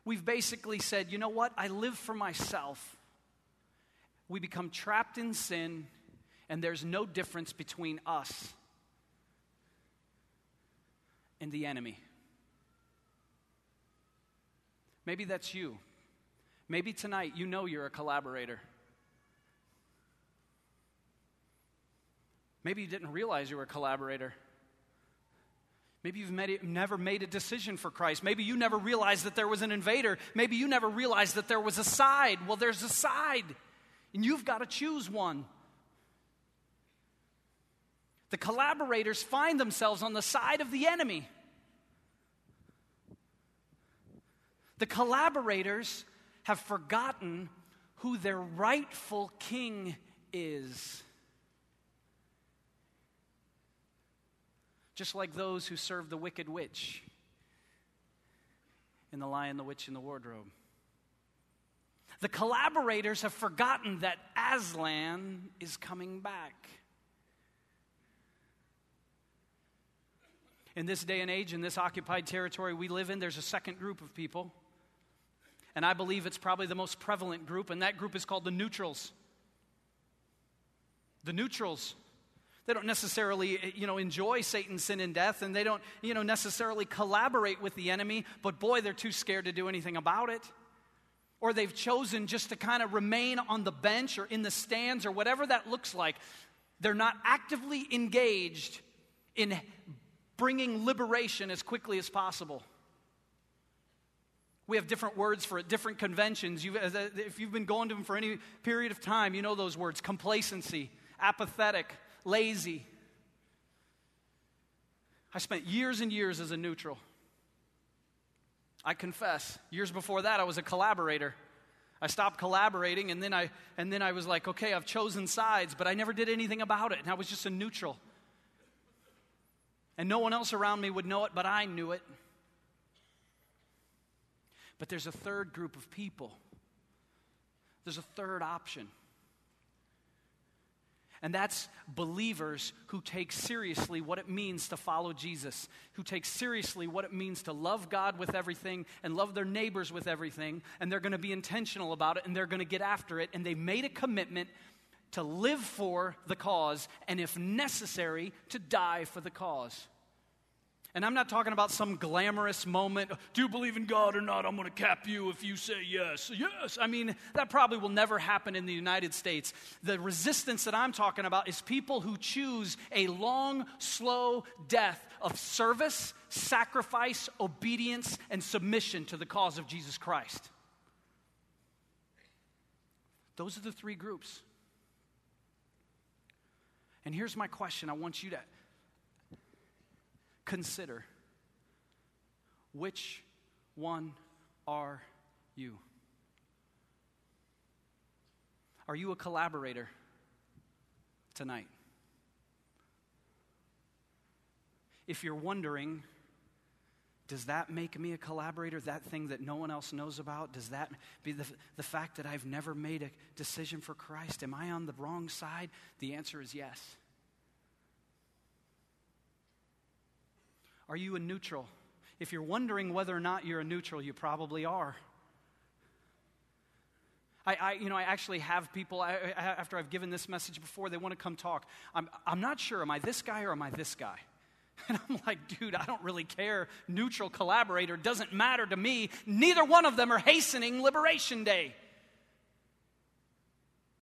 We've basically said, you know what? I live for myself. We become trapped in sin, and there's no difference between us and the enemy. Maybe that's you. Maybe tonight you know you're a collaborator. Maybe you didn't realize you were a collaborator. Maybe you've never made a decision for Christ. Maybe you never realized that there was an invader. Maybe you never realized that there was a side. Well, there's a side, and you've got to choose one. The collaborators find themselves on the side of the enemy. The collaborators have forgotten who their rightful king is. Just like those who serve the wicked witch in The Lion, the Witch, and the Wardrobe. The collaborators have forgotten that Aslan is coming back. In this day and age, in this occupied territory we live in, there's a second group of people. And I believe it's probably the most prevalent group, and that group is called the neutrals. The neutrals. They don't necessarily, enjoy Satan's sin and death, and they don't, necessarily collaborate with the enemy, but boy, they're too scared to do anything about it. Or they've chosen just to kind of remain on the bench or in the stands or whatever that looks like. They're not actively engaged in bringing liberation as quickly as possible. We have different words for it, different conventions. If you've been going to them for any period of time, you know those words: complacency, apathetic, lazy. I spent years and years as a neutral. I confess, years before that, I was a collaborator. I stopped collaborating, and then I was like, okay, I've chosen sides, but I never did anything about it, and I was just a neutral. And no one else around me would know it, but I knew it. But there's a third group of people. There's a third option. And that's believers who take seriously what it means to follow Jesus, who take seriously what it means to love God with everything and love their neighbors with everything, and they're going to be intentional about it, and they're going to get after it, and they've made a commitment to live for the cause, and if necessary, to die for the cause. And I'm not talking about some glamorous moment, do you believe in God or not? I'm going to cap you if you say yes. Yes. I mean, that probably will never happen in the United States. The resistance that I'm talking about is people who choose a long, slow death of service, sacrifice, obedience, and submission to the cause of Jesus Christ. Those are the three groups. And here's my question. I want you to consider, which one are you? Are you a collaborator tonight? If you're wondering, does that make me a collaborator, that thing that no one else knows about? Does that be the fact that I've never made a decision for Christ? Am I on the wrong side? The answer is yes. Are you a neutral? If you're wondering whether or not you're a neutral, you probably are. I actually have people, after I've given this message before, they want to come talk. I'm not sure, am I this guy or am I this guy? And I'm like, dude, I don't really care. Neutral, collaborator, doesn't matter to me. Neither one of them are hastening Liberation Day.